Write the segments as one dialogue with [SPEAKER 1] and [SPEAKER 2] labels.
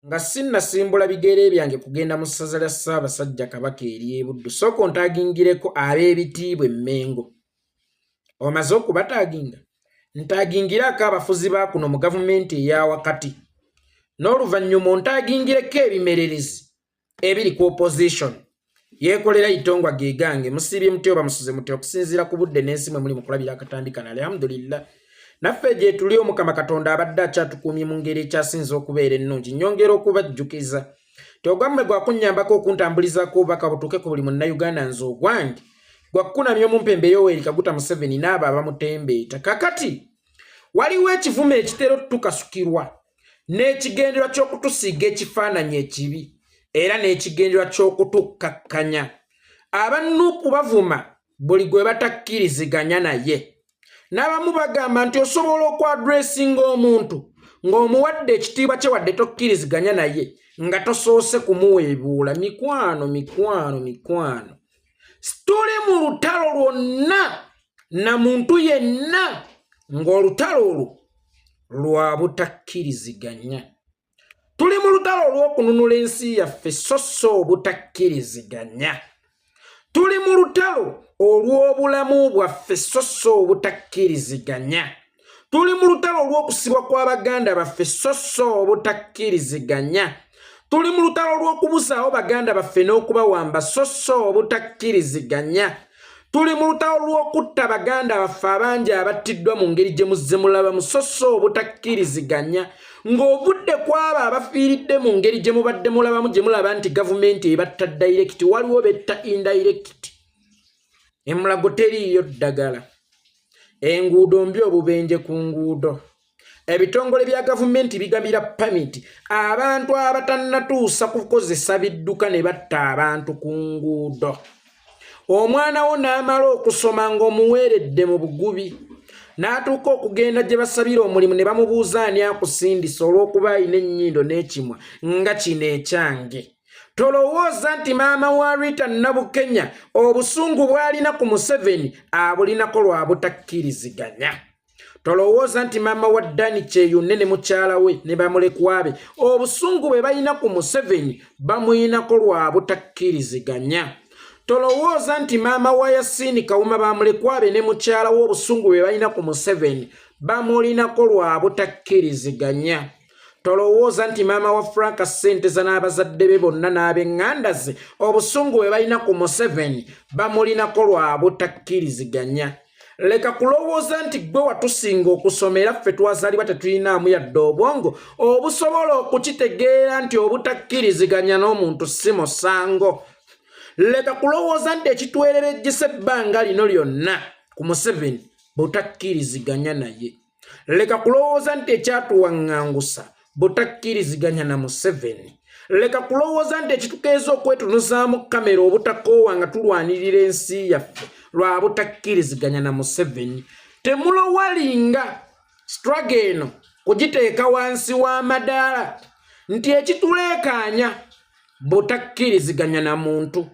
[SPEAKER 1] nga sinnasimbula bigere byange kugenda mu ssaza lya Ssaabasajja Kabaka eri e Buddu sooka ontaagingireko ab'ebitiibwa Emmengo. Omaze okubataaginga? Ntaagingirako abafuzi ba kuno mu gavumenti eya wakati. N'oluvannyuma ontaagingireko ebimererezi ebiri ku opposition. Yeekolera itongwa geegange musiibye muti oba musuze muti okusinziira ku budde n'ensi mwe muli mu kulabira akatambi kana alhamdulillah. Naffe gye tuli Omukama Katonda abadde akyatukuumye mu ngeri ekyasinza okubeera ennungi. Nyongera okubajjukiza ti ogwammwe gwakunnyambako okuntambulizaako obubaka butuuke ku buli munnayuganda nze ogwange gwakukunamya omumpembe Yoweri Kaguta Museveni n'abo abamutembeeta. Kakati waliwo ekivume ekitera tukasukirwa n'ekigenderwa ky'okutusiiga ekifaananyi ekibi era n'ekigenderwa ky'okutukkakkanya. Abannuupu bavuma buli gwe batakkiriziganya naye. N'abamu bagamba nti osobola okwadressinga omuntu ng'omuwadde ekitiibwa kye wadde tokkiriziganya naye nga tosoose kumuweebuula. Mikwano. Tuli mu lutalo lwonna na muntu yenna ng'olutalo olwo lwa butakkiriziganya. Tuli mu lutalo olw'okununula ensi yaffe so obutakkiriziganya. Tuli mu lutalo olw'obulamu bwaffe so obutakkiriziganya. Tuli mu lutalo olw'okusibwa kw'Abaganda baffe so obutakkiriziganya. Tuli mu lutalo olw'okubusaawo Baganda baffe n'okubawamba so obutakkiriziganya. Tuli mu lutalo lw'okutta Baganda baffe abangi abattiddwa mu ngeri gye muzze mulabamu so obutakkiriziganya. Ng'obudde kw'abo abafiiridde mu ngeri gye mubadde mulabamu gye mulaba nti gavumenti ebatta direct waliwo betta indirect. Emulago teriiyo ddagala. Enguudo mbi obubenje ku nguudo. Ebitongole bya gavumenti bigabira pamiti abantu abatannatuusa kukozesa bidduka ne batta abantu ku nguudo. Omwana wo n'amala okusoma ng'omuweeredde mu bugubi n'atuuka okugenda gye basabira omulimu ne bamubuuza ani akusindisa olw'okuba alina ennyindo n'ekimwa nga kino ekyange. Tolowooza nti maama wa Rita Nabukenya obusungu bw'alina ku Museveni abulinako lwa butakkiriziganya. Tolowooza nti maama wa Dani Kyeyune ne mukyala we ne bamulekwabe obusungu bwe balina ku Museveni bamuyinako lwa butakkiriziganya. Tolowooza nti maama wa Yasini Kawuma bamulekwabe ne mukyala we obusungu bwe balina ku Museveni bamulinako lwa butakkiriziganya. Tolowooza nti maama wa Frank Ssenteza n'abazadde be bonna n'ab'eŋŋanda ze obusungu bwe balina ku Museveni bamulinako lwa butakkiriziganya. Leka kulowooza nti gwe watusinga okusomera ffe twazaalibwa tetulinaamu yadde obwongo obusobola okukitegeera nti obutakkiriziganya n'omuntu si musango. Leka kulowooza nti ekitwererejjesa ebbanga lino lyonna ku Museveni butakkiriziganya naye. Leka kulowooza nti ekyatuwaŋŋangusa butakkiriziganya na Museveni. Leka kulowooza nti ekitukeeza okwetunuzaamu kamera obutakoowa nga tulwanirira ensi yaffe lwa butakkiriziganya na Museveni. Temulowalinga struggle eno kugiteeka wansi w'amadaala nti ekituleekaanya butakkiriziganya na muntu.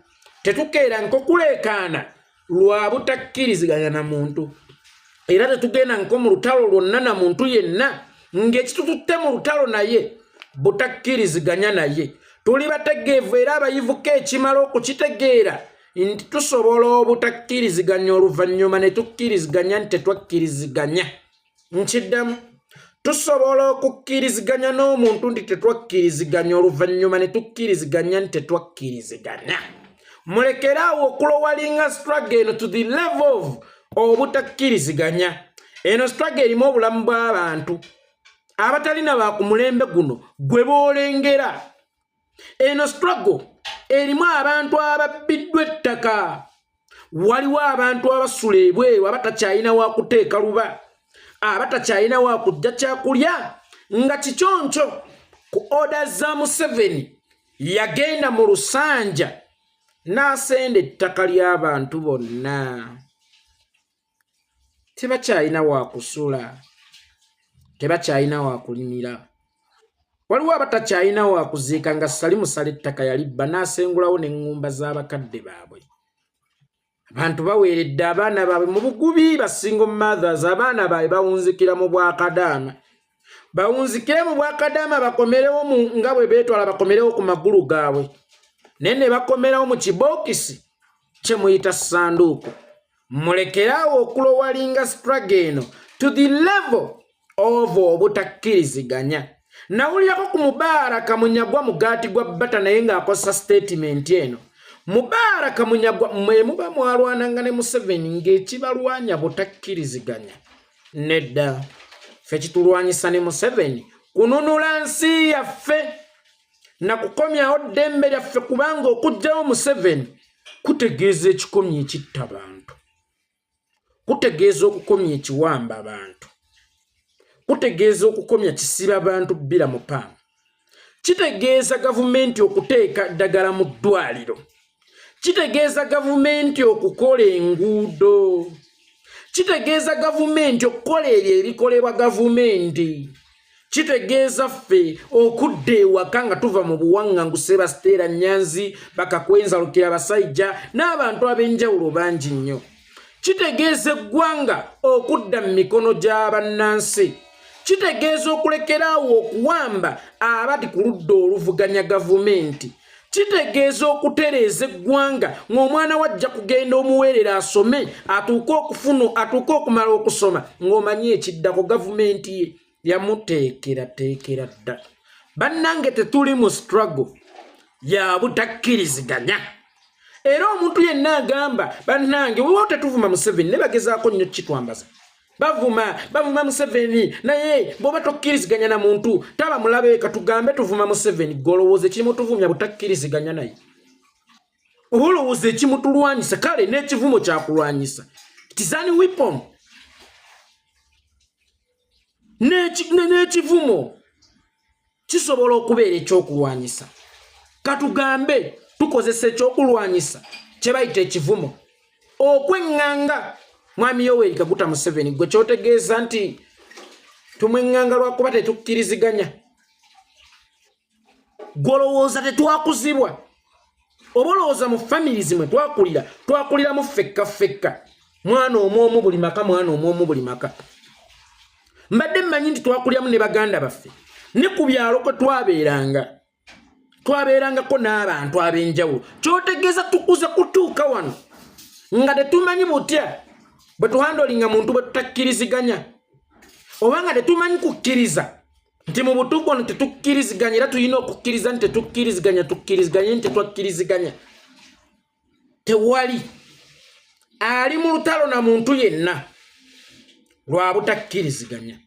[SPEAKER 1] Tetukeera nkokuleekaana lwa butakkiriziganya na muntu. Era tetugenda nko mu lutalo lwonna na muntu yenna ng'ekitututte mu lutalo naye butakkiriziganya naye. Tuli bategeevu era abayivuko ekimala okukitegeera nti tusobola obutakkiriziganya oluvannyuma ne tukkiriziganya nti tetwakkiriziganya. Nkiddamu, tusobola okukkiriziganya n'omuntu nti tetwakkiriziganya oluvannyuma ne tukkiriziganya nti tetwakkiriziganya. Mulekeraawo okulowalinga struggle eno to the level of obutakkiriziganya. Eno struggle erimu obulamu bw'abantu abatalina ba ku mulembe guno gwe boolengera. Eno struggle erimu abantu ababbiddwa ettaka. Waliwo abantu abasula ebweru abatakyalina wa kuteeka luba, abatakyalina wa kujja kyakulya nga kikyonco. Ku oda za Museveni yagenda mu Lusanja n'asenda ettaka ly'abantu bonna. Tebakyalina wa kusula, tebakyalina wa kulimira. Waliwo abatakyalina wa kuziika nga Salimusala ettaka yalibba n'asengulawo n'eŋŋumba z'abakadde baabwe. Abantu baweeredde abaana baabwe mu bugubi, basingle mothers abaana baabwe bawunzikira mu Bwakadaama. bawunzikire mu bwakadama bakomerewo nga bwe beetwala bakomerewo ku magulu gaabwe naye ne bakomerawo mu kibokisi kye muyita ssanduuku mulekerawo okulowalinga struggle eno to the level of obutakkiriziganya. Nawulirako ku Mubaraka Munyagwa mugaati gwa bbata naye ng'akozesa statement eno. Mubaraka Munyagwa mwe muba mwalwananga ne Museveni ng'ekibalwanya butakkiriziganya. Nedda ffe kitulwanyisa ne Museveni kununula nsi yaffe na kukomyawo ddembe lyaffe kubanga okuggyawo Museveni kutegeeza ekikomya ekitta abantu. Kutegeeza okukomya ekiwamba abantu. Kutegeeza okukomya kisiba abantu bbira mu paamu. Kitegeeza gavumenti okuteeka ddagala mu ddwaliro. Kitegeeza gavumenti okukola enguudo. Kitegeeza gavumenti okukola ebyo ebikolebwa gavumenti. Kitegeeza ffe okudda ewaka nga tuva mu buwaŋŋanguse Basteera Nyanzi Bakakwenza Lukira Basajja n'abantu ab'enjawulo bangi nnyo. Kitegeeza eggwanga okudda mu mikono gy'abannansi. Kitegeeza okulekeraawo okuwamba abati ku ludda oluvuganya gavumenti. Kitegeeza okutereeza eggwanga ng'omwana wajja kugenda omuweerera asome atuuke okumala okusoma ng'omanyi ekiddako gavumenti ye yamuteekerateekera dda. Bannange tetuli mu struggle ya butakkiriziganya. Era omuntu yenna agamba bannange weewo tetuvuma Museveni ne bagezaako nnyo kitwambaza. Bavuma Museveni naye bw'oba tokkiriziganya na muntu taba mulabe katugambe tuvuma Museveni golowooza ekimu tuvumya butakkiriziganya naye. Oba olowooza ekimu tulwanyisa kale n'ekivumo kyakulwanyisa. It is an weapon. N'ekivumo kisobola okubeera ekyokulwanyisa. Katugambe tukozesa ekyokulwanyisa kye bayita ekivumo. Okweŋŋanga Mwami Yoweri Kaguta Museveni gwe kyotegeeza nti tumweŋŋanga lwakuba tetukkiriziganya. Golowooza tetwakuzibwa. Oba olowooza mu families mwe twakuliramu ffekka. Mwana omwomu buli maka, mwana omwomu buli maka. Mbadde mmanyi nti twakuliramu ne baganda baffe. Ne ku byalo kwe twabeerangako n'abantu ab'enjawulo. Kyotegeeza tukuza kutuuka wano nga tetumanyi butya bwe tuhandolinga muntu bwe tutakkiriziganya. Oba nga tetumanyi kukkiriza nti mu butuufu wano tetukkiriziganya era tulina okukkiriza nti tukkiriziganye nti tetwakkiriziganya. Tewali ali mu lutalo na muntu yenna lwa butakkiriziganya.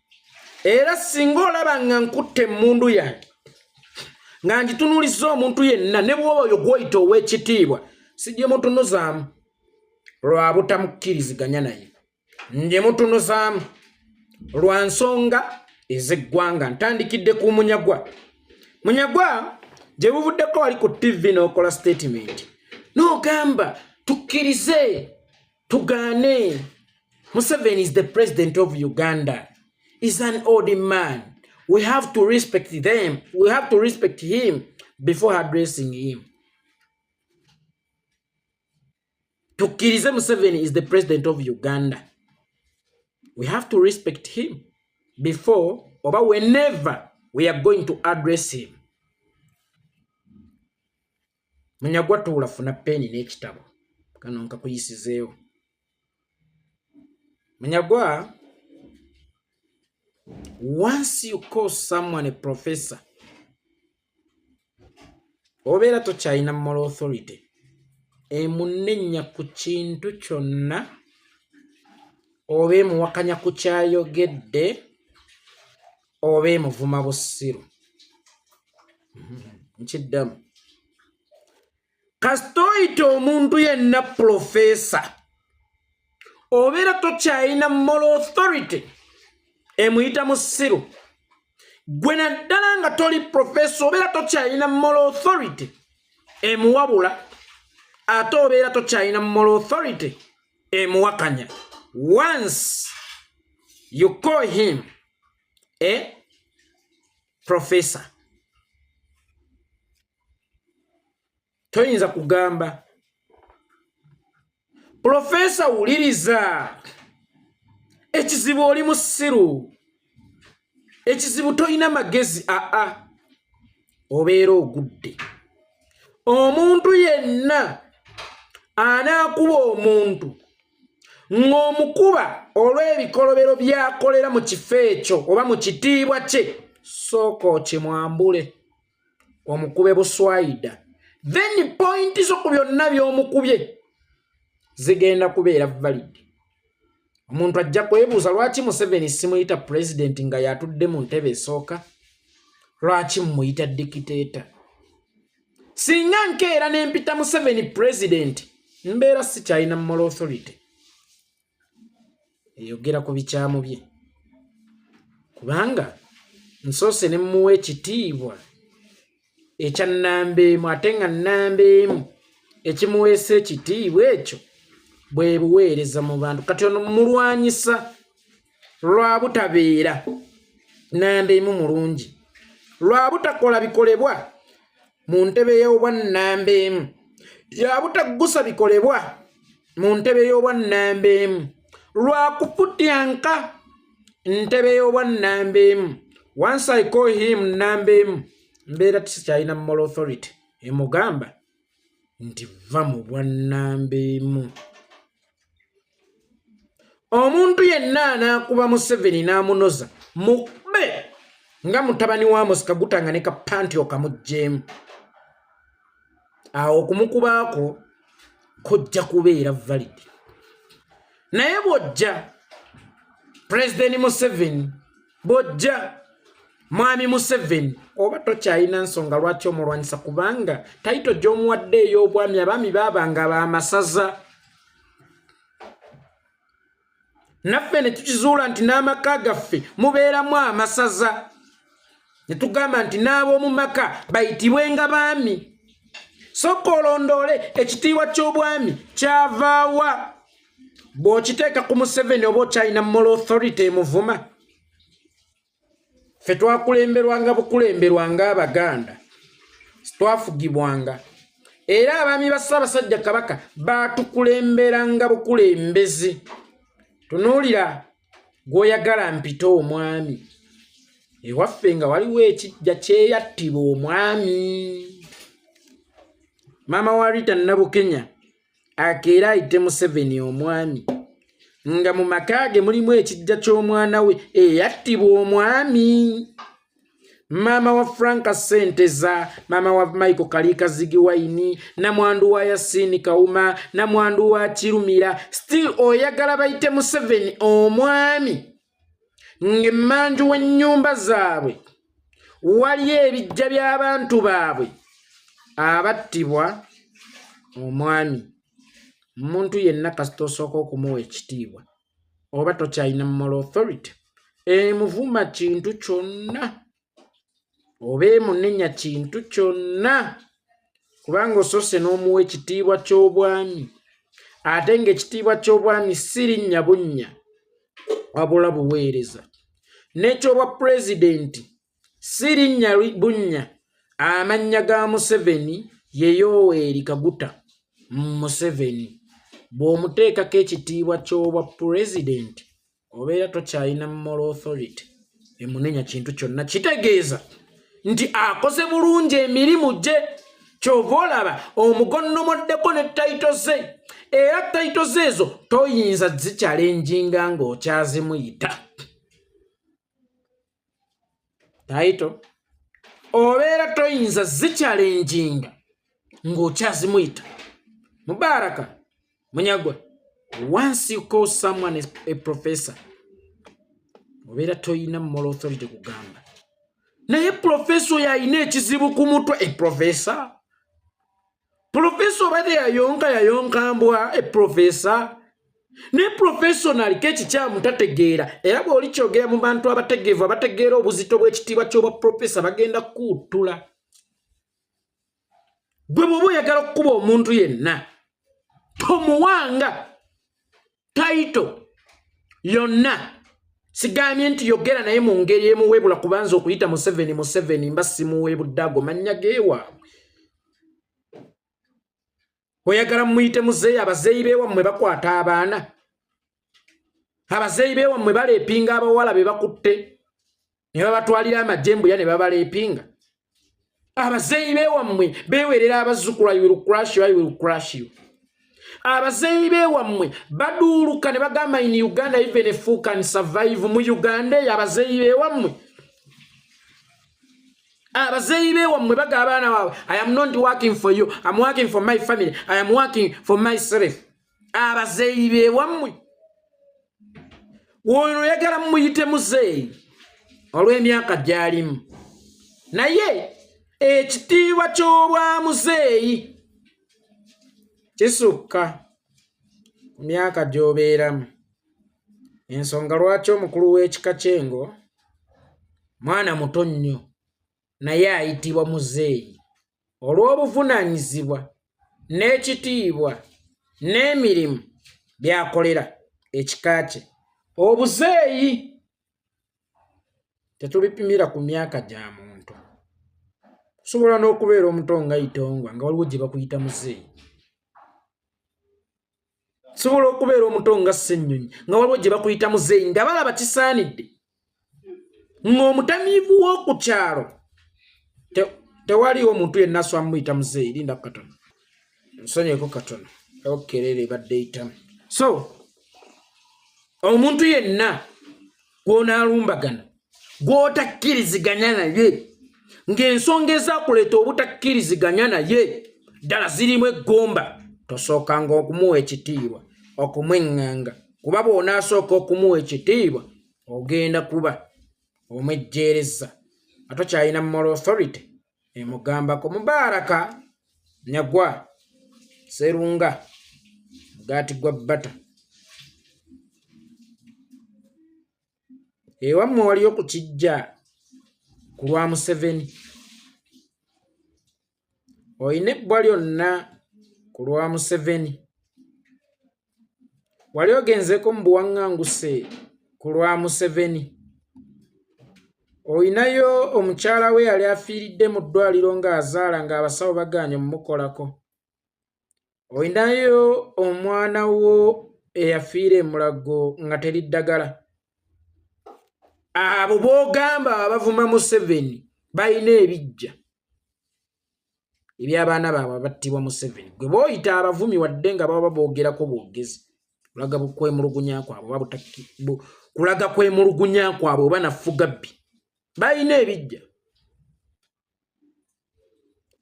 [SPEAKER 1] Era singa olaba nga nkutte emmundu yange nga ngitunuliza omuntu yenna ne bw'oba oyo gw'oyita ow'ekitiibwa sijje mutunuzaamu lwa butamukkiriziganya naye. Nje mutunuzaamu lwa nsonga ez'eggwanga. Ntandikidde ku Munyagwa. Munyagwa gye buvuddeko wali ku TV n'okola statement n'ogamba tukkirize tugaane. Museveni is the president of Uganda. He's an old man. We have to respect them. We have to respect him before addressing him. Tukkirize Museveni is the president of Uganda. We have to respect him before or whenever we are going to address him. Munyagwa tuulafuna peni n'ekitabo kano nkakuyisizeewo. Munyagwa, once you call someone a professor, obeera tokyalina moral authority emunenya ku kintu kyonna oba emuwakanya ku kyayogedde oba emuvuma bussiru. Nkiddamu kasita oyita omuntu yenna professor obeera tokyalina moral authority emuyita musiru. Gwe naddala nga toli professor obeera tokyalina moral authority emuwabula ate obeera tokyalina moral authority emuwakanya. Once you call him a professor toyinza kugamba professor wuliriza ekizibu oli musiru. ekizibu toyina magezi obeera ogudde. Omuntu yenna anaakuba omuntu ng'omukuba olw'ebikolobero by'akolera mu kifo ekyo oba mu kitiibwa kye, sooka okimwambule omukube buswayida, then point zo ku byonna by'omukubye zigenda kubeera valid. Omuntu ajja kwebuuza lwaki Museveni simuyita president nga yatudde mu ntebe esooka? Lwaki mumuyita dictator? Singa nkeera n'empita Museveni president, mbeera sikyalina moral authority eyogera ku bikyamu bye, kubanga nsoose ne muwa ekitiibwa ekya nnamba emu, ate nga nnamba emu ekimuweesa ekitiibwa ekyo bwe buweereza mu bantu. Kati ono mulwanyisa lwa butabeera nnamba emu mulungi, lwa butakola bikolebwa mu ntebe y'obwa nnamba emu, ya butaggusa bikolebwa mu ntebe y'obwa nnamba emu, lwa kufutyanka ntebe y'obwa nnamba emu. Once I call him nnamba emu, mbeera tikyalina moral authority emugamba nti va mu bwa nnamba emu. Omuntu yenna anaakuba Museveni n'amunoza, mukube nga mutabani wa Amos Kagutanga ne kapanti okamugjeemu. Awo okumukubaako kujja kubeera valid. Naye bw'ojja President Museveni, bw'ojja Mwami Museveni, oba tokyalina nsonga lwaki omulwanyisa, kubanga tayito gy'omuwadde ey'obwami abaami baabanga b'amasaza. Naffe ne tukizuula nti n'amaka gaffe mubeeramu amasaza, ne tugamba nti n'ab'omu maka bayitibwenga baami. Sooka olondoole ekitiibwa ky'obwami kyavaawa. Bw'okiteeka ku Museveni oba okyalina moral authority emuvuma. Ffe twakulemberwanga bukulemberwanga Abaganda, twafugibwanga, era abaami ba Ssaabasajja Kabaka baatukulemberanga bukulembezi. Tunuulira gw'oyagala mpita omwami, ewaffe nga waliwo ekijja kyeyattiba omwami. Maama wa Rita Nabukenya akeera ayite Museveni omwami, nga mu maka ge mulimu ekijja ky'omwana we eyattibwa omwami. Maama wa Franka Senteza, maama wa Michael Kalika Zigiwaini, namwandu wa Yasini Kauma, namwandu wa Kirumira, still oyagala bayite Museveni omwami, ng'emmanju w'ennyumba zaabwe wali ebijja by'abantu baabwe abattibwa omwami. Muntu yenna kasita osooka okumuwa ekitiibwa oba tokyalina moral authority emuvuma kintu kyonna oba emunenya kintu kyonna, kubanga osoose n'omuwa ekitiibwa ky'obwami, ate ng'ekitiibwa ky'obwami si linnya bunnya wabula buweereza. N'ekyobwa pulezidenti si linnya bunnya. Amannya ga Museveni ye Yoweri Kaguta Museveni. Bw'omuteekako ekitiibwa ky'obwa pulezidenti obeera tokyalina moral authority emunenya kintu kyonna. Kitegeeza nti akoze bulungi emirimu gye, kyova olaba omugonnomoddeko ne tayito ze, era tayito ze ezo toyinza zikyalenjinga ng'okyazimuyita. Tayito obeera toyinza zikyalenjinga ng'okyazimuyita. Mubaraka Munyagwa, once you call someone a professor, obeera toyina moral authority kugamba. Naye professor yalina ekizibu ku mutwe, professor. Professor obadde yayonka mbwa, professor. Ne professional k'ekikyamu tategeera, era bw'oli kyogera mu bantu abategeevu abategeera obuzito bw'ekitiibwa ky'obwa professor bagenda kukuttula. Gwe bw'oba oyagala okukuba omuntu yenna, tomuwanga tayito yonna. Sigambye nti yogera naye mu ngeri emuweebula kubanza okuyita Museveni mba simuweebudde ago mannya geewaabwe. Oyagala muyite muzeeyi, abazeeyi beewammwe bakwata abaana, abazeeyi beewammwe baleepinga abawala be bakutte. ne babatwalira amajembu ya ne babaleepinga. Abazeeyi bewammwe beewerera abazzukulu, I will crush you. Abazeeyi bewammwe baduuluka ne bagamba in Uganda even a fool can survive mu Uganda. Abazeeyi bewammwe baga abaana baabwe, I am not working for you, I'm working for my family, I am working for myself. Abazeeyi bewammwe wono yagala muyite muzeeyi olw'emyaka gy'alimu, naye ekitiibwa ky'olwa muzeeyi kisukka ku myaka gy'obeeramu. Ensonga lwaki omukulu w'ekika ky'Engo mwana muto nnyo naye ayitibwa muzeeyi olw'obuvunaanyizibwa n'ekitiibwa n'emirimu by'akolera ekika kye. Obuzeeyi tetubipimira ku myaka gya muntu. Osobola n'okubeera omuto nga Itongwa nga waliwo gye bakuyita muzeeyi. Sobola okubeera omuto nga Ssennyonyi nga waliwo gye bakuyita muzeeyi nga balaba kisaanidde. Ng'omutamiivu w'oku kyalo tewaliwo omuntu yenna aswa muyita muzeeyi. Linda katono nsonyieko katono okerere badde eyitamu. So omuntu yenna gw'onaalumbagana gw'otakkiriziganya naye ng'ensonga ezaakuleeta obutakkiriziganya naye ddala zirimu eggomba, tosookanga okumuwa ekitiibwa, okumweŋŋanga, kuba bw'onaasooka okumuwa ekitiibwa ogenda kuba omwejjeereza. Atokyalina moral authority emugambako. Mubaraka Nyagwa Sserunga Mugaati gwa Bbata, ewammwe waliyo ku Kijja ku lwa Museveni, olina ebbwa lyonna ku lwa Museveni, wali ogenzeko mu buwaŋŋanguse ku lwa Museveni, olinayo omukyala we yali afiiridde mu ddwaliro ng'azaala ng'abasawo bagaanye mumukolako, olinayo omwana wo eyafiira e Mulago nga teri ddagala. Abo boogamba abavuma Museveni balina ebijja eby'abaana baabwe abattibwa Museveni. Gwe booyita abavumi wadde nga baba boogerako bwogezi, kulaga kwemulugunya kwabwe kulaga kwemulugunya kwabwe oba nafugabbi. Balina ebijja.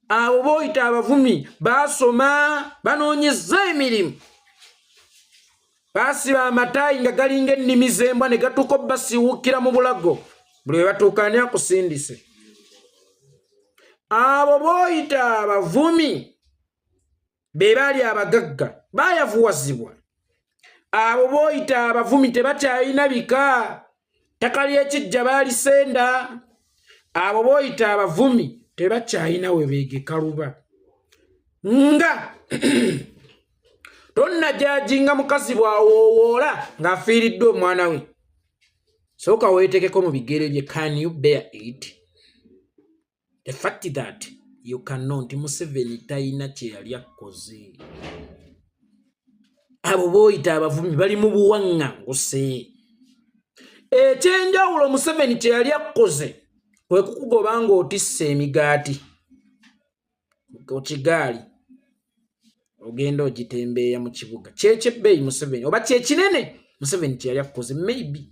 [SPEAKER 1] Abo booyita abavumi baasoma, banoonyezza emirimu, baasiba amataayi nga galinga ennimi z'embwa ne gatuuka basiwukira mu bulago buli we batuuka ani akusindise. Abo booyita abavumi be baali abagagga baayavuwazibwa. Abo booyita abavumi tebakyalina bika, ttaka ly'ekiggya baalisenda. Abo booyita abavumi tebakyalina we beegeka luba. Nga tonnajajinga mukazi bw'awoowoola ng'afiiriddwe omwana we, sooka weetekeko mu bigere bye. Can you bear it? The fact that you cannot. Museveni talina kye yali akoze. Abo booyita abavumi bali mu buwaŋŋanguse. Ekyenjawulo Museveni kye yali akoze kwe kukugoba ng'otisse emigaati ku kigaali ogenda ogitembeeya mu kibuga. Kyekyebeeyi Museveni oba kyekinene Museveni kye yali akoze. Maybe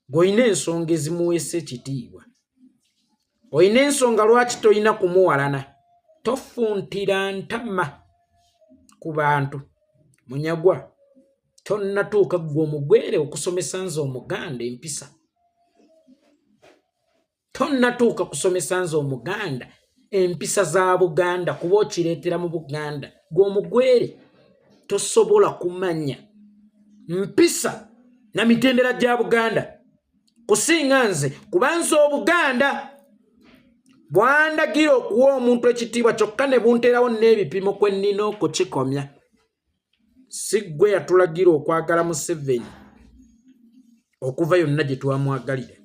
[SPEAKER 1] gw'olina ensonga ezimuweesa ekitiibwa, olina ensonga lwaki tolina kumuwalana. Tofuntira ntama ku bantu. Munyagwa tonnatuuka ggwe omugwere okusomesa nze Omuganda empisa. Tonnatuuka kusomesa nze Omuganda empisa za Buganda kuba okireetera mu Buganda. Ggwe omugwere tosobola kumanya mpisa na mitendera gya Buganda kusinga nze kuba nze Obuganda. Bwandagira okuwa omuntu ekitiibwa kyokka ne bunteerawo n'ebipimo kwe nnina okukikomya. Si ggwe yatulagira okwagala Museveni okuva yonna gye twamwagalira.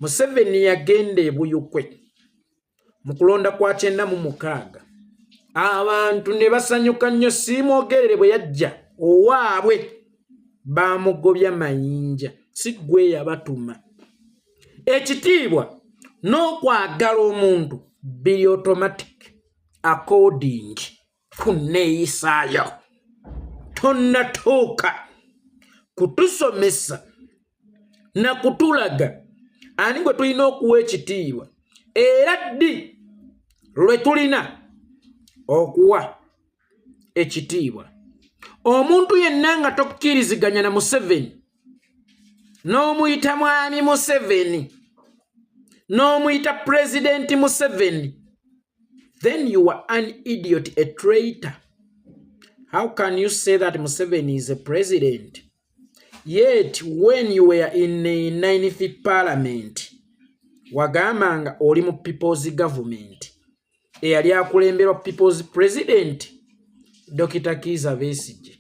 [SPEAKER 1] Museveni yagenda e Buyukwe mu kulonda kwa 96. Abantu ne basanyuka nnyo, siimwogerere bwe yajja owaabwe baamugobya mayinja. Si ggwe yabatuma. ekitiibwa n'okwagala omuntu biri automatic according ku nneeyisaayo. Tonnatuuka kutusomesa na kutulaga ani gwe tulina okuwa ekitiibwa era ddi lwe tulina okuwa ekitiibwa. Omuntu yenna nga tokkiriziganya na Museveni n'omuyita mwami Museveni n'omuyita President Museveni, then you are an idiot, a traitor. How can you say that Museveni is a president? Yet when you were in the 95th parliament, wagambanga oli mu people's government, eyali akulemberwa people's president, Dr. Kizza Besigye.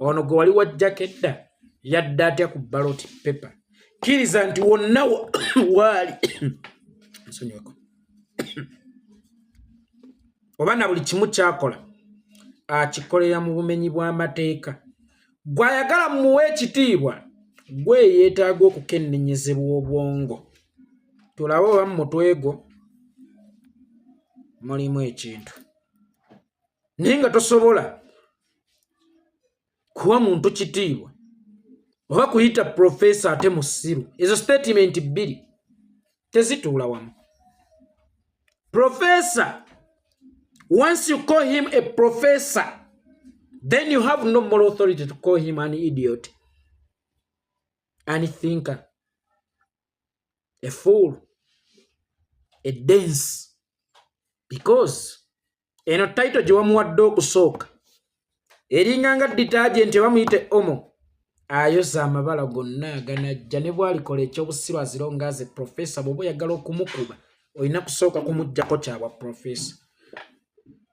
[SPEAKER 1] Ono gwe wali wajjako edda yadda atya ku ballot paper. Kkiriza nti wonna waali nsonyiwako oba na buli kimu kyakola akikolera mu bumenyi bw'amateeka. Gw'ayagala muwe ekitiibwa gwe yeetaaga okukennenyezebwa obwongo. Tulabe oba mu mutwe gwo mulimu ekintu naye nga tosobola kuwa muntu kitiibwa oba kuyita profesa ate musiru. Ezo statement bbiri tezituula wamu. Professor, once you call him a professor, then you have no moral authority to call him an idiot, an thinker, a fool, a dense. Because eno title gye wamuwadde okusooka eringa nga detergent bamuyite omo ayoza amabala gonna aganajja ne bw'alikola ekyobusiru azironga aze professor. Bw'oba oyagala okumukuba olina kusooka kumuggyako kyabwa professor.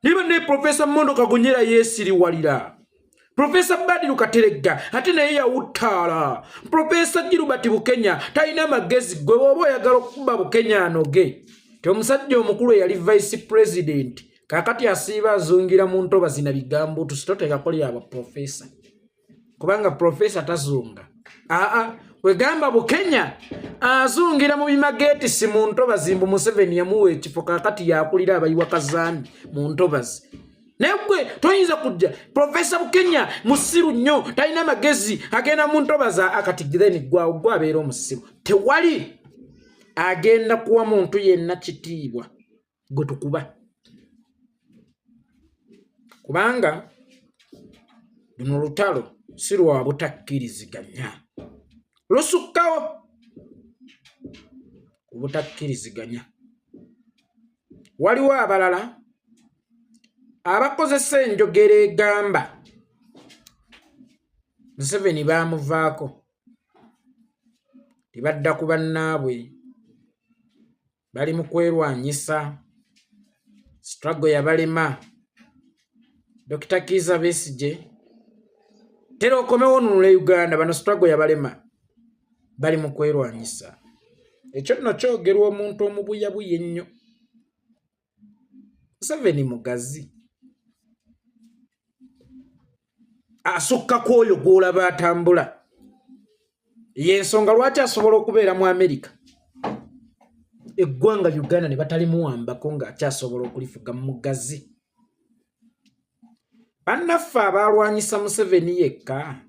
[SPEAKER 1] Niba ne Professor Mondo Kagunyera yeesiriwalira, Professor Badiru Kateregga ate naye yawuttaala, Professor Gilbert Bukenya talina magezi. Gwe bw'oba oyagala okukuba Bukenya anoge. Omusajja omukulu eyali vice president kakati asiiba azungira mu ntobazi na bigambo tusitoteekako aba professor, kubanga professor tazunga. Wegamba Bukenya azungira mu bimageeti si mu ntobazi. Mbu Museveni yamuwa ekifo kakati yakulira abayiwa kazambi mu ntobazi. Naye gwe toyinza kujja Professor Bukenya musiru nnyo talina magezi agenda mu ntobazi akati then gwa abeera omusiru. Tewali agenda kuwa muntu yenna kitiibwa gwe tukuba, kubanga luno lutalo si lwa butakkiriziganya. Lusukkawo obutakkiriziganya. Waliwo abalala abakozesa enjogera egamba Museveni baamuvaako, tebadda ku bannaabwe, bali mu kwerwanyisa, struggle yabalema. Dr. Kizza Besigye tera okomewo nunula Uganda, bano struggle yabalema, bali mu kwerwanyisa. Ekyo nno kyogerwa omuntu omubuyabuya ennyo. Museveni mugazi, asukka ku oyo gw'olaba atambula. Y'ensonga lwaki asobola okubeera mu Amerika, eggwanga Uganda ne batalimuwambako ng'akyasobola okulifuga. Mugazi. Bannaffe abalwanyisa Museveni yekka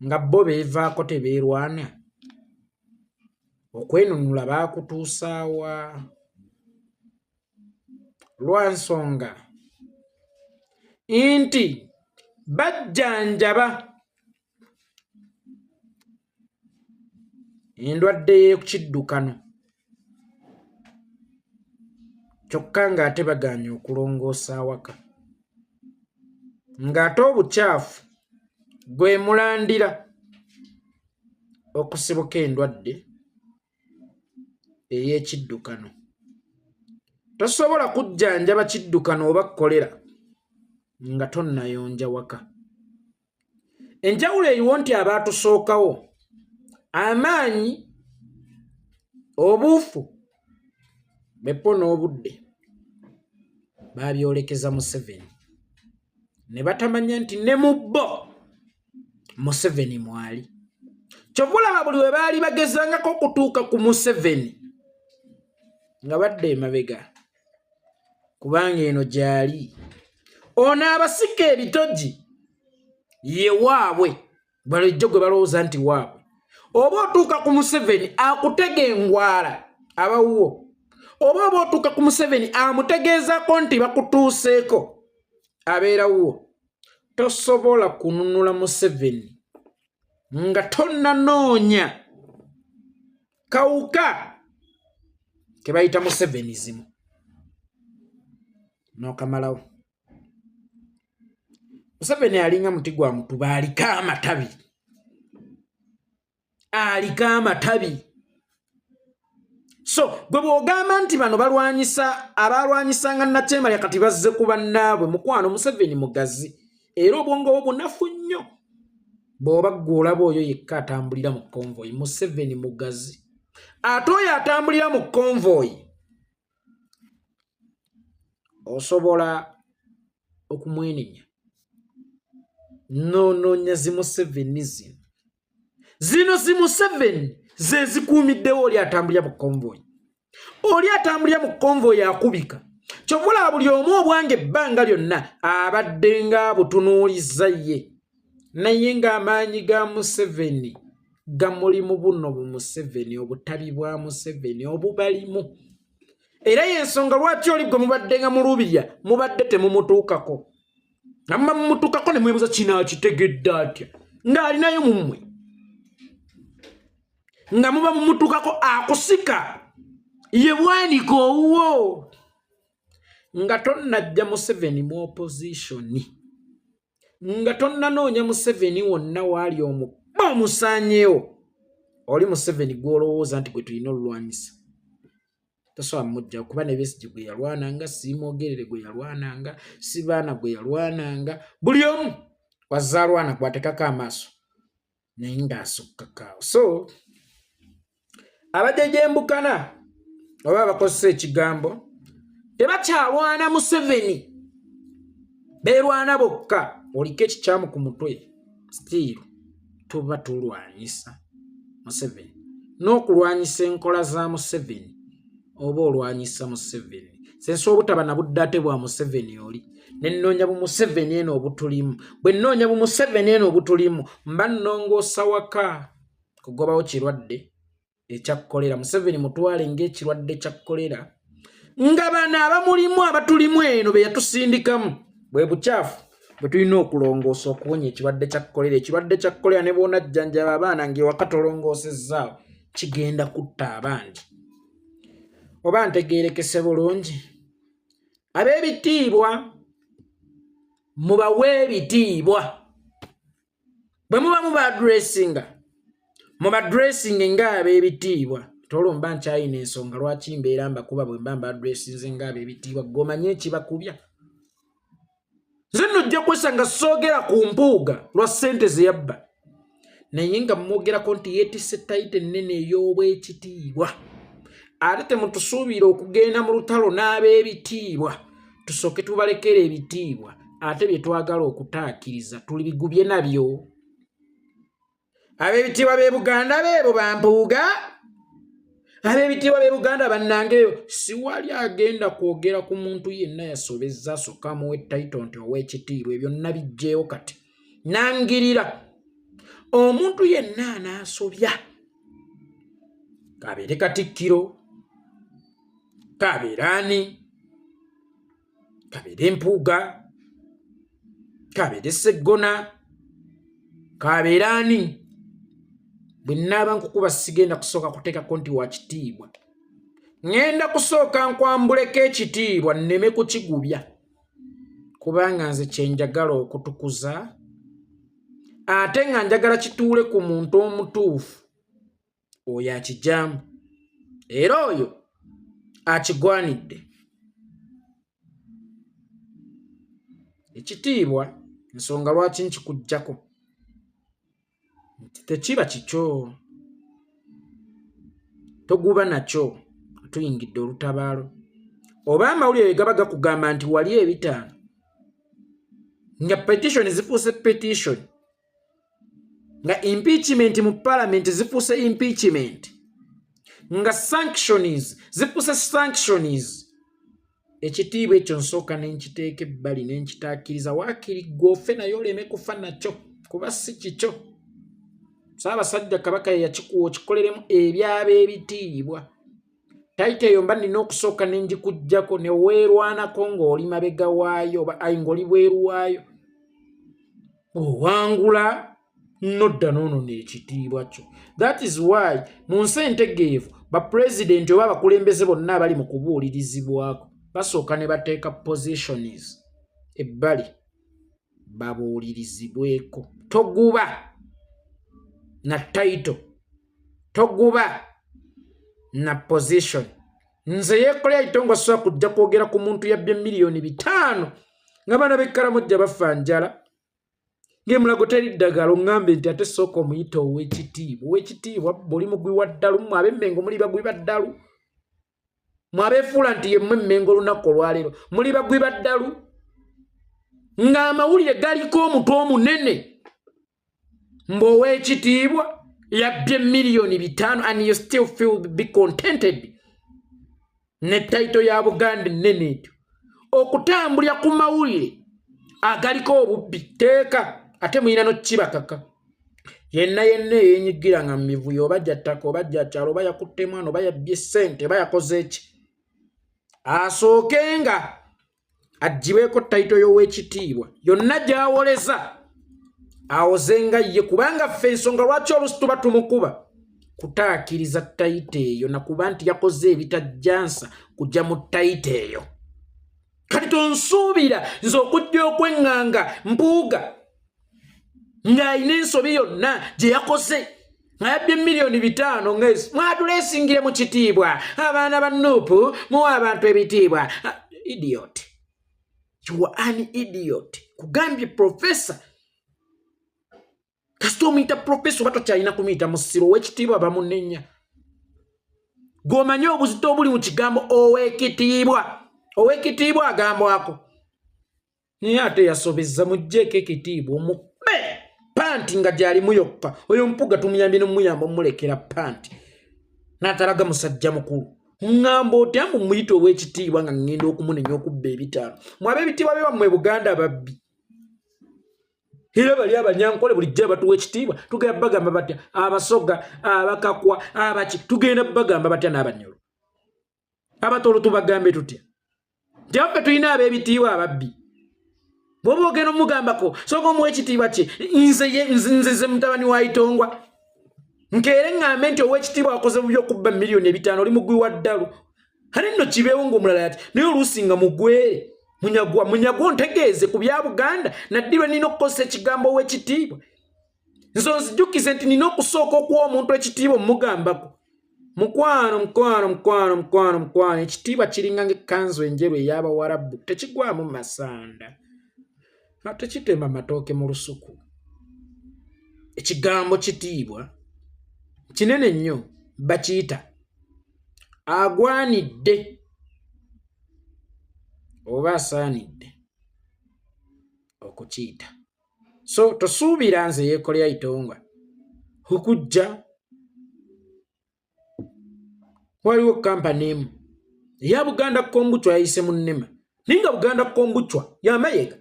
[SPEAKER 1] nga bo beevaako tebeerwana, okwenunula baakutuusaawa lwa nsonga nti bajjanjaba endwadde y'ekiddukano kyokka ng'ate bagaanye okulongoosa awaka, ng'ate obukyafu gwe mulandira okusibuka endwadde ey'ekiddukano. Tosobola kujjanjaba kiddukano oba kolera nga tonnayonja waka. Enjawulo eriwo nti abaatusookawo amaanyi, obuufu, beppo n'obudde baabyolekeza Museveni ne batamanya nti ne mu bo Museveni mwali. kyovulaba buli we baali bagezangako okutuuka ku Museveni nga badde emabega kubanga eno gyali ono abasika ebitogi ye waabwe balijjo gwe balowooza nti waabwe oba otuuka ku Museveni akutega engwala abawuwo oba otuuka ku Museveni amutegeezako nti bakutuuseeko abeerawuwo tosobola kununula Museveni nga tonnanoonya kawuka ke bayita Musevenizimu n'okamalawo. Museveni alinga muti gwa mutuba aliko amatabi. So gwe bw'ogamba nti bano abalwanyisanga Nakyembalya kati bazze ku bannaabwe mukwano Museveni mugazi era obwongo bwo bunafu nnyo bw'oba gw'olaba oyo yekka atambulira mu konvoyi. Museveni mugazi ate oyo atambulira mu konvoyi osobola okumwenenya noonya zi Museveni zino zi Museveni ze zikuumiddewo oli atambulira mu konvoyi. Oli atambulira mu konvoyi akubika kyovula buli omu obwange ebbanga lyonna abadde nga butunuuliza ye naye ng'amaanyi ga Museveni gamulimu buno bu Museveni obutabi bwa Museveni obubalimu era y'ensonga lwaki oli gwe mubadde nga mulubirya mubadde temumutuukako amma mumutuukako ne mwebuuza kino akitegedde atya ng'alinayo mu mmwe nga muba mumutuukako akusika ye bwanika owuwo nga tonnajja Museveni mu oppositioni nga tonnanoonya Museveni wonna waali omuba omusaanyeewo oli Museveni gw'olowooza nti gwe tulina olulwanyisa tosobola mujja kuba ne Besigye gwe yalwananga Siimwogerere gwe yalwananga Sibaana gwe yalwananga buli omu wazaalwana gwatekako amaaso naye ng'asukkakaawo. So abajejembukana oba abakozesa ekigambo tebakyalwana Museveni beerwana bokka. Oliko ekikyamu ku mutwe still tuba tulwanyisa Museveni n'okulwanyisa enkola za Museveni oba olwanyisa Museveni sensi obutaba na buddaate bwa Museveni oli nennoonya bu Museveni eno obutulimu bwe nnoonya bu Museveni eno obutulimu mba nnongoosa waka kugobawo kirwadde ekya kolera. Museveni mutwale ng'ekirwadde kya kolera nga bano abamulimu abatulimu eno be yatusindikamu bwe bukyafu bwe tulina okulongoosa okuwonya ekirwadde kya kolera. Ekirwadde kya kolera ne bw'onajjanjaba abaana ng'ewaka tolongoosezaawo kigenda kutta abandi. Oba ntegeerekese bulungi ab'ebitiibwa mubawe ebitiibwa bwe muba mubadressinga ng'ab'ebitiibwa. Tolumba nkyayina ensonga lwaki mbeera mbakuba bwe mba mbadressinze ng'ab'ebitiibwa gomanye ekibakubya. Nze nojja kwesanga soogera ku mpuuga lwa ssente ze yabba naye nga mwogerako nti yeetisse tayite ennene ey'obwekitiibwa. Ate temutusuubira okugenda mu lutalo n'ab'ebitiibwa tusooke tubalekera ebitiibwa ate bye twagala okutaakiriza tulibigubye nabyo. Ab'ebitiibwa b'e Buganda beebo bampuuga, ab'ebitiibwa b'e Buganda bannangeyo siwali agenda kwogera ku muntu yenna yasobezza asooka amuwa ettayito nti ow'ekitiibwa. Ebyo nabijjeewo kati nangirira omuntu yenna anaasobya kabeere Katikkiro kabeere ani kabeere Mpuuga kabeere Sseggona kabeere ani bwe nnaaba nkukuba sigenda kusooka kuteekako nti wa kitiibwa. Ngenda kusooka nkwambuleko ekitiibwa nneme kukigubya kubanga nze kyenjagala okutukuza ate nga njagala kituule ku muntu omutuufu oyo akijjamu era oyo akigwanidde. Ekitiibwa ensonga lwaki nkikuggyako tekiba kikyo toguba nakyo tuyingidde olutabaalo oba amawulire gaba gakugamba nti wali ebitaano nga petition zifuuse petition nga impeachment mu parliament zifuuse impeachment nga sanctions zifuuse sanctions ekitiibwa ekyo nsooka n'enkiteeka ebbali n'enkitaakiriza waakiriggwa ofe naye oleme kufa nakyo kuba si kikyo Ssaabasajja Kabaka ye yakikuwa okikoleremu ebyaba ebitiibwa tayita eyo mba nina okusooka n'engikuggyako ne weerwanako ng'oli mabega waayo oba ayi ng'oli bweru waayo owangula nodda n'ono n'ekitiibwa kyo. That is why mu nsi entegeevu bapulezidenti oba abakulembeze bonna abali mu kubuulirizibwako basooka ne bateeka positions ebbali babuulirizibweko. Toguba na title, toguba na position. Nze yeekolera itongo soa kujja kwogera ku muntu yabbye miliyoni 5 nga bana b'Ekkaramojja bafa njala ng'emulago teri ddagala oŋŋambe nti ate sooka omuyita ow'ekitiibwa. Ow'ekitiibwa buli mugwi wa ddalu mmwe ab'Emmengo muli bagwi ba ddalu, mmwe abeefuula nti yemmwe Emmengo olunaku olwaleero muli bagwi ba ddalu ng'amawulire galiko omutwe omunene mb'ow'ekitiibwa yabbye miliyoni 5 and you still feel be contented ne taito ya Buganda ennene etyo okutambulira ku mawulire agaliko obubbi teeka ate mulina n'okibakaka yenna yeenyigira nga mu mivuyo oba jattaka oba jakyalo oba yakutte mwana oba yabbye ssente oba yakoze eki asookenga aggyibweko taito y'ow'ekitiibwa yonna gy'awoleza awozenga ye kubanga ffe ensonga lwaki oluusi tuba tumukuba kutaakiriza taito eyo nakuba nti yakoze ebitajjansa kujja mu taito eyo. Kati tonsuubira nze okujja okweŋŋanga mpuuga ng'ayina ensobi yonna gye yakoze nga yabbye miliyoni 5 ng'ezi mwatuleesingire mu kitiibwa abaana ba Nuupu muwa abantu ebitiibwa. Idiot. You are an idiot. Kugambye professor kasita omuyita professor oba tokyalina kumuyita musiro ow'ekitiibwa bamunenya. Gw'omanye obuzito obuli mu kigambo ow'ekitiibwa. Ow'ekitiibwa agambwako naye ate yasobezza mugjeeko ekitiibwa omukube panti nga gy'alimu yokka. Oyo mpuga tumuyambye n'omuyamba omulekera panti n'atalaga musajja mukulu. Ngamba otya mumuyita ow'ekitiibwa nga ngenda okumunenya okubba ebitaano. Mwabe ebitiibwa byammwe Buganda ababbi. Era bali abanyankole bulijjo batuwa ekitiibwa tugenda bagamba batya abasoga abakakwa abaki tugenda bagamba batya n'abanyolo abatolo tubagambe tutya nti affe tulina ab'ebitiibwa ababbi. Bw'oba ogenda omugambako soka omuwa ekitiibwa kye nze mutabani wa Itongwa nkeere ŋŋambe nti ow'ekitiibwa wakoze bubi okubba miliyoni 5 oli mugwi wa ddalu ate nno kibeewo ng'omulala yati naye oluusi nga mugwere munyagwa ontegeeze ku bya Buganda naddi lwe nina okukozesa ekigambo ow'ekitiibwa. Nze onzijukize nti nina okusooka okuwa omuntu ekitiibwa omugambako. Mukwano ekitiibwa kiringa ng'ekkanzu enjeru ey'Abawarabu tekigwamu masanda tekitema matooke mu lusuku. Ekigambo kitiibwa kinene nnyo bakiyita agwanidde oba asaanidde okukiyita. So tosuubira nze yeekolera Itongwa okujja waliwo kampani emu eya Buganda Kombuchwa yayise mu nnema naye nga Buganda Kombuchwa yamayega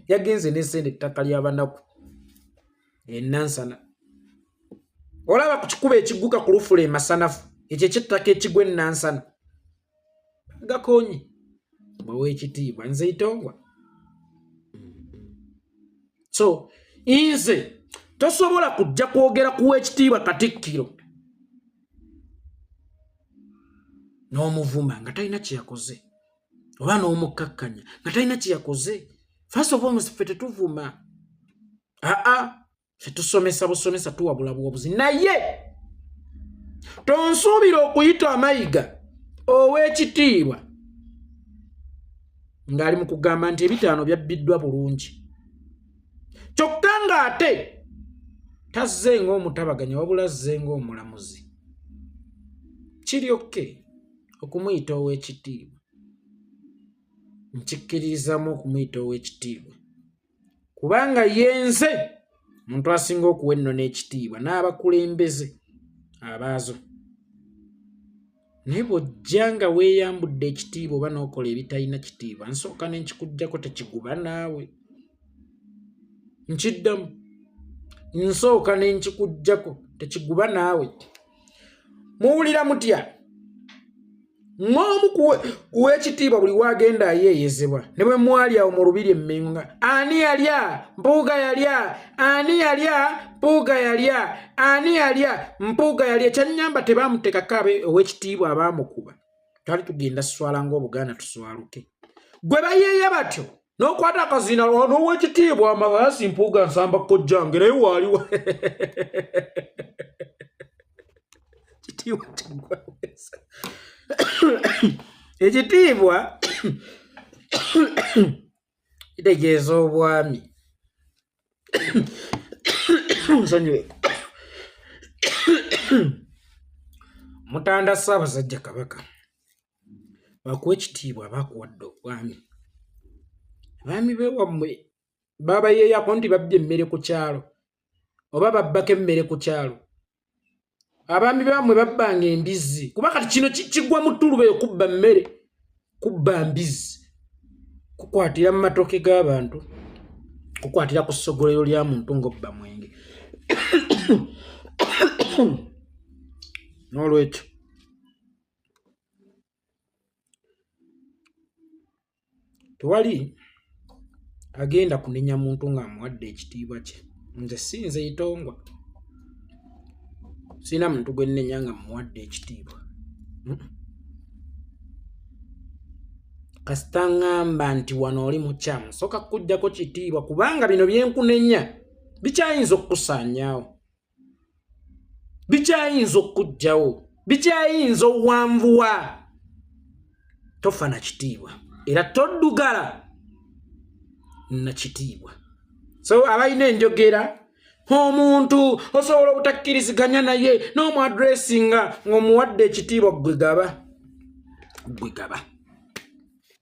[SPEAKER 1] yagenze n'esente ettaka ly'abanaku ennansana. Olaba ku kikuba ekigguka ku lufula emasanafu ekyo eky'ettaka ekigwa ennansana gakonye ow'ekitiibwa nze Itongwa. So nze tosobola kujja kwogera kuwa ekitiibwa Katikkiro n'omuvuma nga talina kye yakoze oba n'omukkakkanya nga talina kye yakoze. First of all ffe tetuvuma ffe tusomesa busomesa tuwabula buwabuzi naye tonsuubira okuyita amayiga ow'ekitiibwa ng'ali mu kugamba nti 5 byabbiddwa bulungi kyokka ng'ate tazze ng'omutabaganya wabula azze ng'omulamuzi. Kiri okke okumuyita ow'ekitiibwa nkikkiririzaamu okumuyita ow'ekitiibwa kubanga yenze Muntu asinga okuwa enno n'ekitiibwa n'abakulembeze abaazo. Naye bw'ojja nga weeyambudde ekitiibwa oba n'okola ebitalina kitiibwa, nsooka ne nkikuggyako tekiguba naawe. Nkiddamu, nsooka ne nkikuggyako tekiguba naawe. Muwulira mutya? Ng'omu kuw'ekitiibwa buli wagenda ayeeyezebwa. Ne bwe mwali awo mu lubiri emmenga, ani yalya? Mpuuga yalya. Ani yalya? Mpuuga yalya. Ani yalya? Mpuuga yalya. Ekyannyamba tebaamuteekako ow'ekitiibwa abaamukuba. Twali tugenda swala ng'Obuganda tuswaluke. Gwe bayeeya batyo n'okwata akazina n'ow'ekitiibwa amabaasi mpuuga nsamba kkojjange naye waaliwa. Ekitiibwa kiggwaweza. Ekitiibwa kitegeeza obwami. Nsonyiwe. Mutanda Ssaabasajja Kabaka bakuwa ekitiibwa baakuwadde obwami. Abaami b'ewammwe baabayeeyako nti babbye emmere ku kyalo oba babbako emmere ku kyalo. Abaami bammwe babbanga embizzi kuba kati kino kigwa mu ttuluba okubba mmere, kubba mbizzi, kukwatira mu matooke g'abantu, kukwatira ku ssogolero lya muntu ng'obba mwenge. N'olwekyo tewali agenda kunenya muntu ng'amuwadde ekitiibwa kye. Nze sinze Itongwa, sina muntu gwe nnenya nga muwadde ekitiibwa. Kasita ngamba nti wano oli mukyamu nsooka kukuggyako kitiibwa kubanga bino byenkunenya bikyayinza okukusaanyaawo, bikyayinza okuggyawo, bikyayinza owanvuwa. Tofa na kitiibwa era toddugala na kitiibwa. So abalina enjogera, omuntu osobola obutakkiriziganya naye n'omuadressinga ng'omuwadde ekitiibwa gwe gaba. Gwe gaba.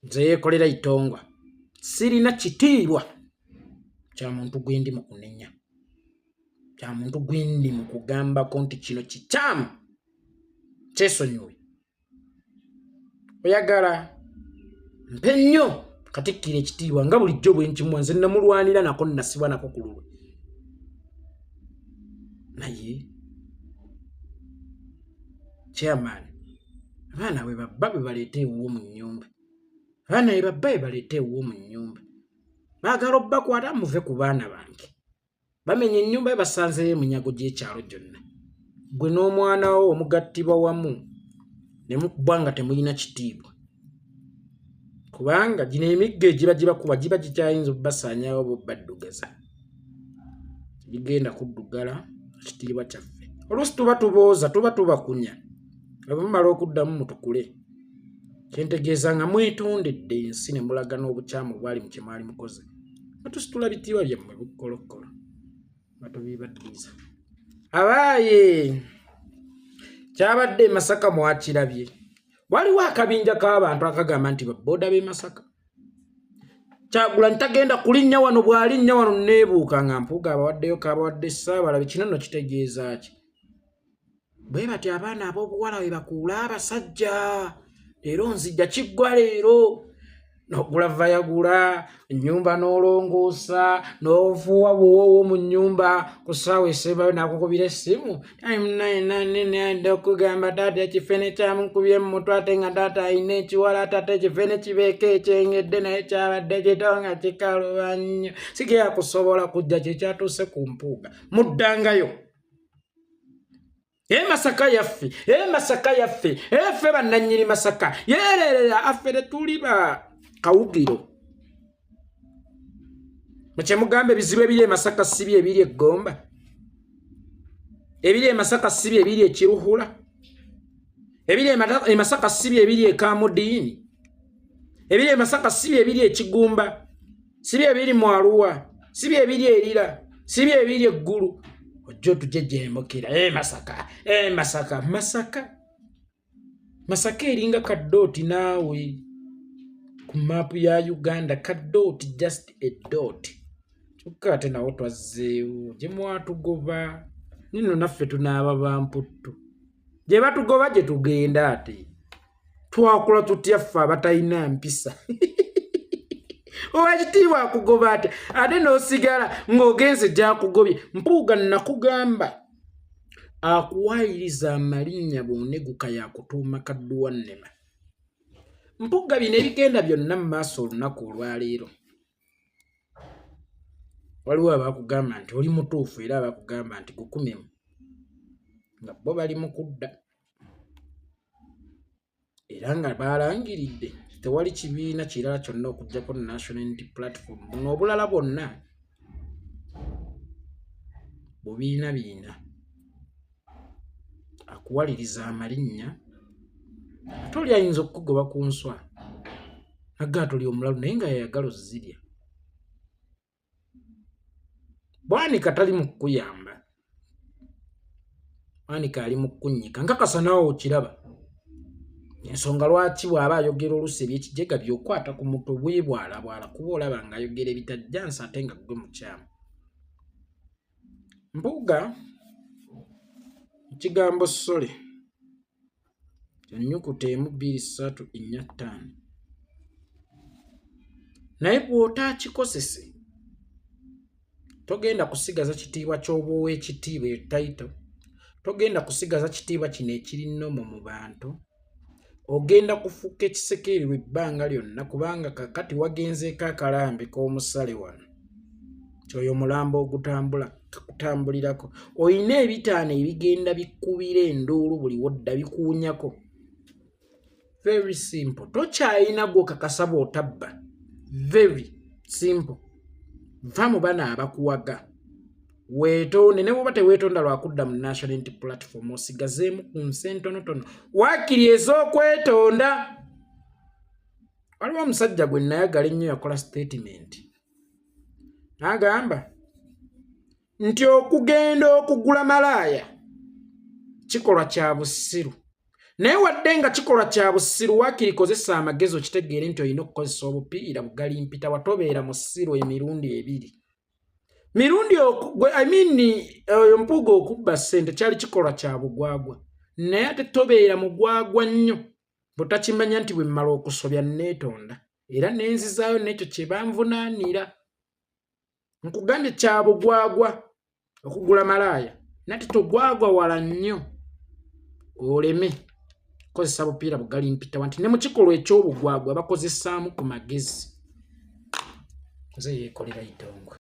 [SPEAKER 1] Nze yeekolera Itongwa. Sirina kitiibwa kya muntu gwe ndi mu kunenya, kya muntu gwe ndi mu kugambako nti kino kikyamu, kyesonyiwe. Oyagala mpe nnyo Katikkiro ekitiibwa nga bulijjo bwe nkimuwa. Nze namulwanira nako nasibwa nako ku lulwe. Naye chairman, abaana bwe babba bwe baleeta ewuwo mu nnyumba, abaana bwe babba bwe baleeta ewuwo mu nnyumba, baagala obbakwata muve ku baana bange. Bamenya ennyumba ye basanzeyo eminyago gy'ekyalo gyonna. Gwe n'omwana wo omugattibwa wamu ne mukubwa nga temulina kitiibwa. Kubanga gino emiggo egiba gibakuba giba gikyayinza obbasaanyaawo bobbaddugaza. Gigenda kuddugala ekitiibwa kyaffe. Oluusi tuba tubooza, tuba tubakunya. Abamala okuddamu mutukule. Kyentegeeza nga mwetondedde ensi ne mulaga n'obukyamu bwali mu kye mwali mukoze. Batusitula bitiibwa byammwe bukkolokolo. Batubibaddiriza. Abaaye kyabadde Masaka mwakirabye. Waliwo akabinja k'abantu akagamba nti babbooda b'e Masaka. Kyagulanyi tagenda kulinnya wano, bw'alinnya wano neebuuka nga mpuuga abawaddeyo k'abawadde Ssaabalabe. Kino nno kitegeeza ki? Bwe bati abaana ab'obuwala bwe bakuula abasajja. Leero nzijja kiggwa leero. N'ogula vayagula, ennyumba n'olongoosa, n'ofuuwa buwoowo mu nnyumba, ku ssaawa esembayo n'akukubira essimu. Okugamba taata ekifene kyamukubye mu mutwe ate nga taata alina ekiwala, taata ekifene kibeeko ekyengedde naye kyabadde kitonga kikaluba nnyo. Sigera kusobola kujja kyekyatuuse ku mpuuga. Muddangayo. Masaka yaffe, Masaka yaffe, ffe bannannyini Masaka, yeererera affe tetuli ba Kawugiro. Mukye mugamba ebizibu ebiri e Masaka si bye ebiri e Gomba? Ebiri e Masaka si bye ebiri e Kiruhura? Ebiri e Masaka si bye ebiri e Kamudiini? Ebiri e Masaka si bye ebiri e Kigumba? Si bye ebiri mu Arua? Si bye ebiri e Lira? Si bye ebiri e Ggulu? Ojjo tujje gyemukira. Masaka, Masaka, Masaka. Masaka eringa kaddooti naawe ku maapu ya Uganda. Kaddooti, just a dot. kyokka ate nawo twazzeewo gye mwatugoba nino naffe tunaaba bamputtu gye batugoba gye tugenda ate twakola tutya ffe abatalina mpisa owekitiibwa akugoba ate n'osigala ng'ogenze gyakugobye. Mpuuga nakugamba akuwaayiriza amalinnya bw'oneguka yakutuuma kadduwa nnema. Mpuuga bino ebigenda byonna mu maaso olunaku olwaleero. Waliwo abakugamba nti oli mutuufu era abakugamba nti gukumemu nga bo bali mu kudda era nga baalangiridde tewali kibiina kirala kyonna okuggyako National Unity Platform. Buno obulala bwonna bubiina akuwaliriza amalinnya ate oli ayinza okukugoba ku nswa nagga toli omulalu naye nga yayagala ozirya. Bwanika tali mu kukuyamba, Bwanika ali mu kukunnyika nkakasa naawe okiraba. Ensonga lwaki bw'aba ayogera oluusi eby'ekijega by'okwata ku mutwe bwebwalabwala kuba olaba ng'ayogera ebitajjansa ate nga gwe mukyamu. Mpuuga ekigambo ssole ennyukuta 1 2 3 4 5 naye bw'otaakikozese togenda kusigaza kitiibwa ky'oba ow'ekitiibwa etaito, togenda kusigaza kitiibwa kino ekiri nnomo mu bantu, ogenda kufuuka ekisekeererwa ebbanga lyonna kubanga kakati wagenzeeko akalambi k'omusale wano kyoyo mulambo ogutambulirako. Oyina ebitaano ebigenda bikkubira enduulu buli wodda bikuwunyako. Very simple. Tokyayina gw'okakasa bw'otabba. Very simple. Va mu bano abakuwaga weetonde ne bw'oba teweetonda lwakudda mu National Unity Platform osigazeemu ku nsi entonotono waakiri ez'okwetonda. Waliwo omusajja gwe nayagala ennyo yakola statement n'agamba nti okugenda okugula malaaya kikolwa kya bussiru, naye wadde nga kikolwa kya bussiru waakiri kozesa amagezi okitegeere nti olina okukozesa obupiira bugalimpita watobeera mu ssiru emirundi 2. Mirundi oyo Mpuuga okubba ssente kyali kikolwa kya bugwagwa, naye ate tobeera mugwagwa nnyo butakimanya nti bwe mmala okusobya neetonda era nenzizaayo n'ekyo kye banvunaanira. Nkugambye kya bugwagwa okugula malaaya nate togwagwa wala nnyo oleme kozesa bupiira bugalimpita wanti ne mu kikolwa eky'obugwagwa bakozesaamu ku magezi. Nze yeekolera itongwe.